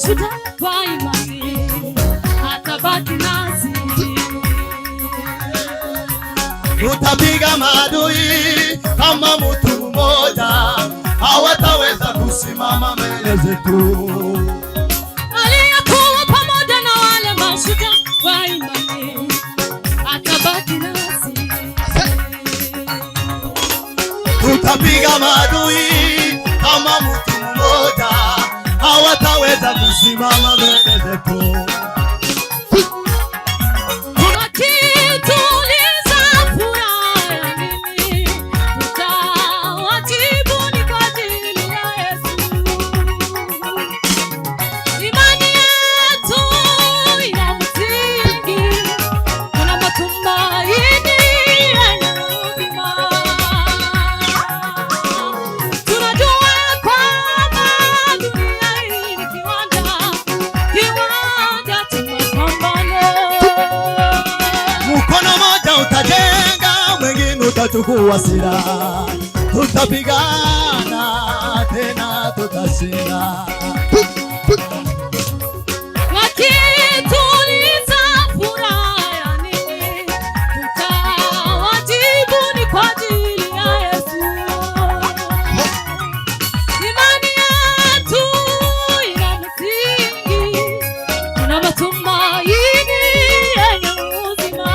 mashujaa kwa imani, atabaki nasi. Tutapiga maadui kama mtu mmoja, hawataweza kusimama mbele zetu. Aliyekuwa pamoja na wale mashujaa kwa imani, atabaki nasi. Tutapiga maadui kama mtu mmoja, hawataweza kusimama mbele zetu. Tutachukua silaha, tutapigana tena, tutashinda. Wakituliza furaha ya nini? Tutawajibu ni kwa ajili ya Yesu. Imani yetu ina msingi, tuna matumaini yenye uzima.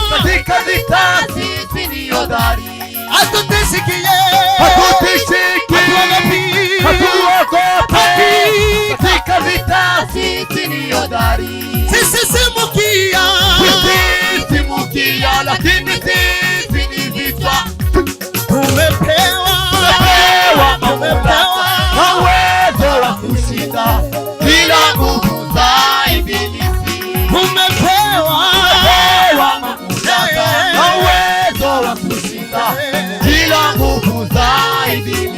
Katika vita sisi ni hodari, hatutishiki, hatuogopi. Katika vita sisi ni hodari, sisisimukia, lakini sisi ni vita. Tumepewa mamlaka na uwezo wa kushinda kila nguvu za ibilisi. Tumepewa na uwezo wa kushinda kila nguvu za ibilisi.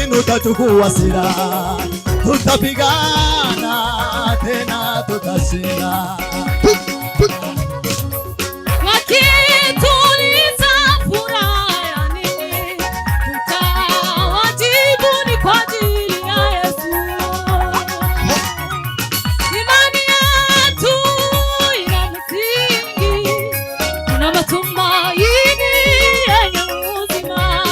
Tutachukua silaha, tutapigana tena, tutashinda. Wakituliza furaha ya nini? Tutawajibu ni kwa ajili ya Yesu. Imani yetu ina msingi, tuna matumaini yenye uzima.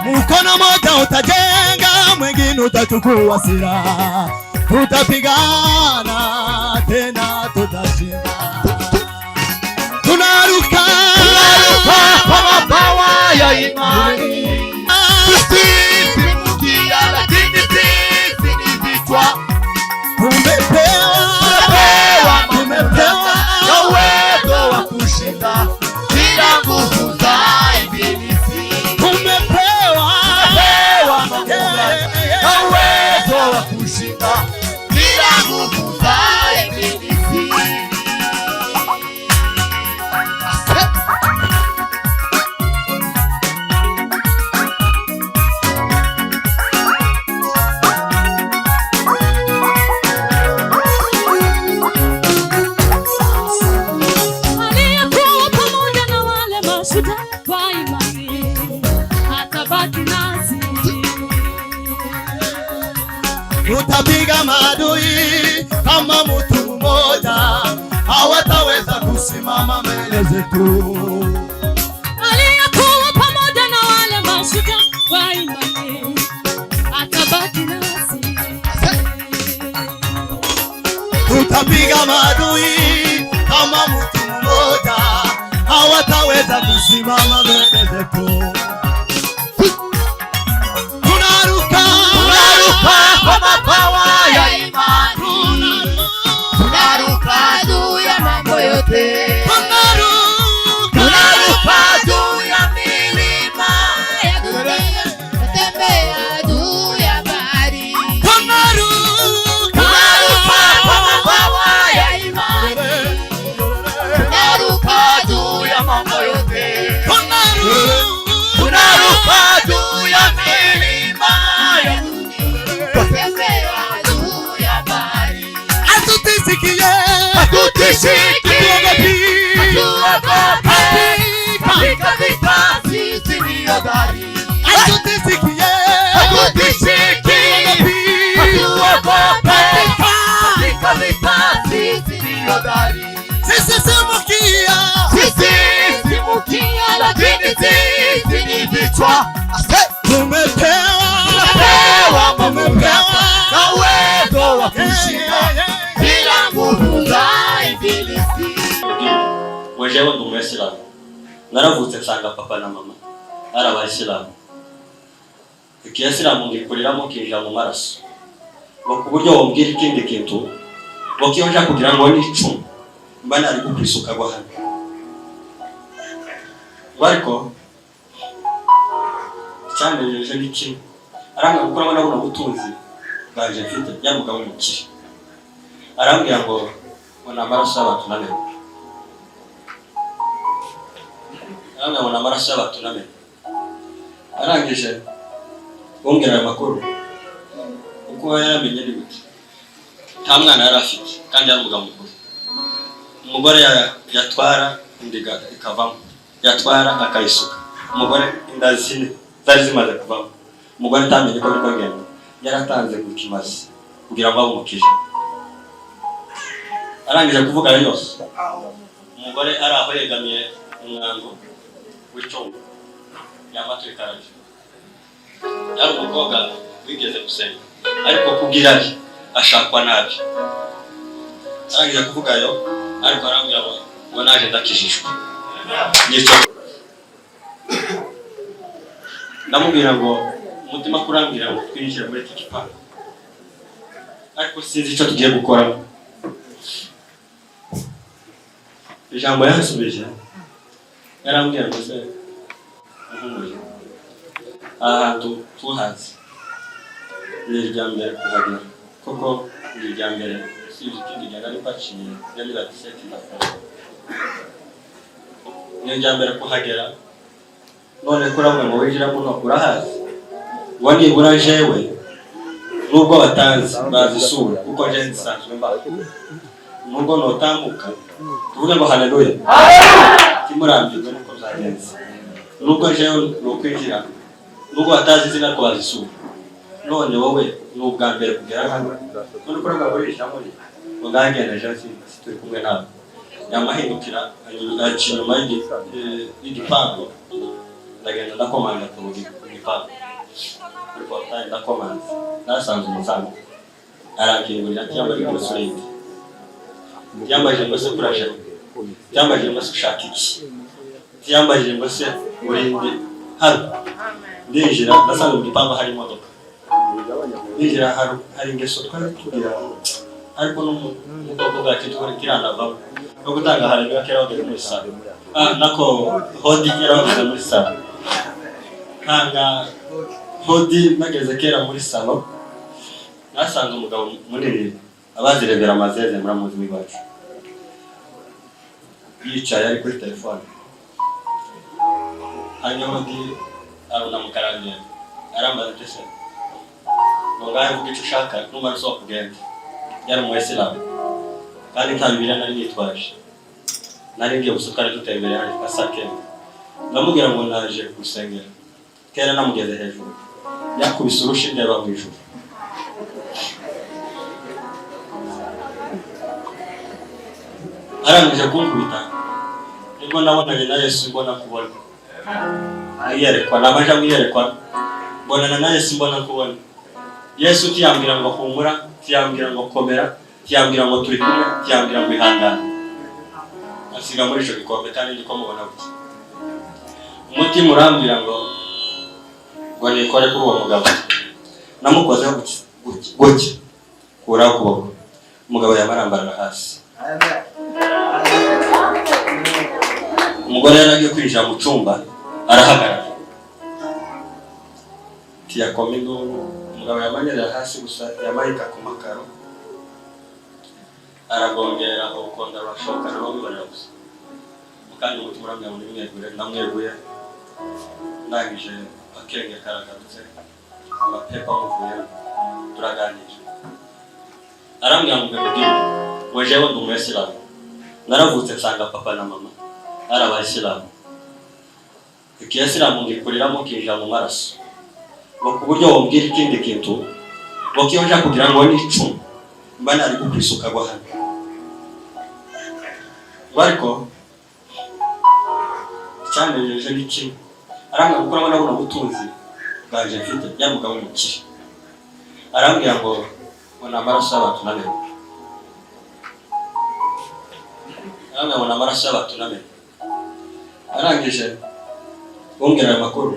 Mkono moja utajenga, mwingine utachukua silaha, tutapigana tena, tutashinda. Tuna tunaruka kwa mabawa ya imani. Tusimukia lakini sisi ni vichwa. Tumepewa na uwezo wa kushinda kila nguvu za ibilisi. Tumepewa na uwezo wa kushinda kila nguvu za ibilisi. Aliyekuwa pamoja na wale mashujaa wa imani atabaki nasi. Tutapiga maadui kama mtu mmoja, hawataweza kusimama mbele zetu. Aliyekuwa pamoja na wale mashujaa wa imani atabaki nasi. Tutapiga maadui kama mtu mmoja, hawataweza kusimama mbele zetu. Tunaruka Kwa mabawa ya imani. Tunaruka juu ya mambo yote. Tunaruka juu ya milima ya dunia. Tutembea juu ya bahari. Tunaruka kwa mabawa ya imani. Tunaruka juu ya mambo yote. Tunaruka juu ya milima ya dunia. Tutembea juu ya bahari. Hatutisikie, Hatutishiki, hatuogopi. katika vita sisi ni hodari. Hatutisikie, Hatutishiki, hatuogopi. Katika vita sisi ni hodari. sisi si mkia. Sisi si mkia lakini sisi ni vichwa. Tumepewa Tumepewa na uwezo wa kushinda kila nguvu za ibilisi. Mwejewe ndi umuyisilamu, naravutse nsanga papa na mama ari abayisilamu. Ikiyisilamu ngikuriramo kinjira mu maraso, ngo ku buryo wombwira ikindi kintu ngo kiyo nja kugira ngo n'icumu mba nari gukwisuka gwa hano. Ariko icyandejeje ni kimwe, aranga gukora ngo nabona ubutunzi bwaje mfite nyamugabo mukiri. Arambwira ngo ni amaraso y'abantu namenye. Arambwira amaraso y'abantu namenye. Arangije kumbwira ayo makuru uko yaramenye ni gute. Nta mwana yari afite kandi yari umugabo mukuru. Umugore yatwara indiga ikavamo, yatwara akayisuka. Umugore inda zine zari zimaze kuvamo. Umugore atamenye ko biko ngenda, yaratanze mu kimazi kugira ngo abumukije. Arangije kuvuga yose, umugore ari aho yegamiye umwango w'icyumba y'amaturikaraje. Yari umukobwa wigeze gusenga, ariko kugira ari ashakwa nabi. Arangije kuvuga yo, ariko arambwira ngo naje ndakijishwa. Ndamubwira ngo umutima kurambwira ngo twinjire muri iki gipangu, ariko sinzi icyo tugiye gukoramo. Ijambo yansubije yarambwira ngo se muhumure, ahantu tuhazi ni irya mbere kuhagera, kuko ni irya mbere usibye ikindi gihe nari mpaciye yari batiseti ndafashe. Ni irya mbere kuhagera, none kurabona ngo winjiramo no urahazi. Ngo nibura jewe nubwo batanzi bazi isura kuko je nsanzwe mba, nubwo notambuka tuvuge ngo haleluya kimurambirwe nuko byagenze. Nubwo jewe nokwinjira nubwo batazi izina ko bazi isura, none wowe n'ubwa mbere kugera hano none kurabona burisha muri ngo ngagenda je turi kumwe nawe. Yamahindukira inyuma y'igipangu, ndagenda ndakomanga ku gipangu. Ariko atari ndakomanga nasanze umuzamu arakingurira cyangwa ari gusurinde. Yambaje ngo se kurashe Yambajije ngo se ushaka iki? Yambajije ngo se urinde hano. Ndinjira nasanze mu gipangu hari imodoka. Ndinjira hari ingeso twari tugira ariko n'ubwoko bwacu twari kiranavamo no gutanga hari kera bageze muri salo. Nako hodi kera bageze muri salo. Nanga hodi bageze kera muri salo. Nasanze umugabo munini abazirebera amazeze muramuzi mwibacu. Yicaye ari kuri telefone. Hanyuma ndi aruna mukaranye arambaza tese ngo ngahe vuga icyo ushaka numara so kugenda yari mu Islam kandi nta bibira nari nitwaje nari ngiye gusukara dutembere hari kasake ndamubwira ngo naje gusengera kera namugeze hejuru yakubise urushinge yaba mu ijuru arangije kunkubita nibwo nabonanye na Yesu mbona kubona ayerekwa nabaje mwiyerekwa mbonana na Yesu mbona kubona Yesu tiyambira ngo humura tiyambira ngo komera tiyambira ngo turi kumwe tiyambira ngo ihangane asiga muri cyo gikombe kandi ndiko mubona buki umutima urambira ngo nikore kuri uwo mugabo namukoze guki kura kuboko umugabo yamarambara hasi umugore yaragiye kwinjira mu cyumba arahagarara tiyakoma induru umugabo yamanyerera hasi gusa yamarika ku makaro aragongera ukonda arashoka nabo bibonera gusa mukandi umutima uramya ngo nimwegure ndamweguye ndangije akenge karagarutse amapepa amuvuye turaganije arambwira ngo ngo jewe ndi umuyisilamu naravutse nsanga papa na mama ari abayisilamu ikiyisilamu ngikuriramo kinjira mu maraso ngo ku buryo wombwira ikindi kintu ngo kiyonja kugira ngo n'icumu mba nari kukwisuka gwa hano ariko cyanejeje n'iki arambwira gukora ngo nabona ubutunzi bwaje mfite yamugabo mukiri arambwira ngo n'amaraso y'abantu namenye arambwira ngo n'amaraso y'abantu namenye arangije kumbwira aya makuru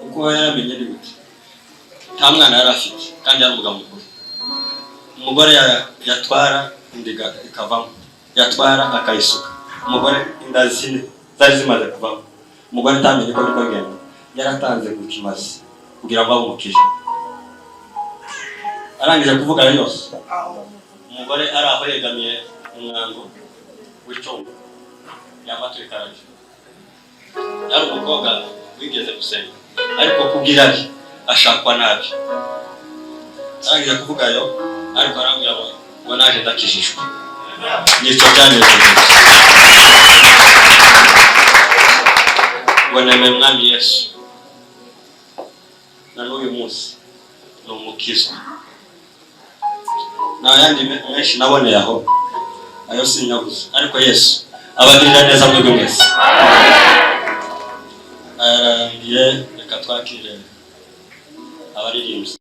uko yaramenye ni gute nta mwana yari afite kandi yari umugabo mukuru umugore yatwara indiga ikavamo yatwara akayisuka umugore inda zine zari zimaze kuvamo umugore atamenye ko niko genda yaratanze gukimaze kugira ngo abumukije arangije kuvuga yose umugore ari aho yegamiye umwango w'icumba yamatwe karaje yari umukobwa wigeze gusenga ariko kugira ashakwa nabi arangije kuvuga yo ariko arambwira ngo naje ndakijishwe nicyo cyanejeje ngo nemeye mwami Yesu na n'uyu munsi ni umukizwa n'ayandi menshi naboneye aho ayo sinyabuze ariko Yesu abagirira neza mwebwe mwese arangiye reka twakire abaririmbyi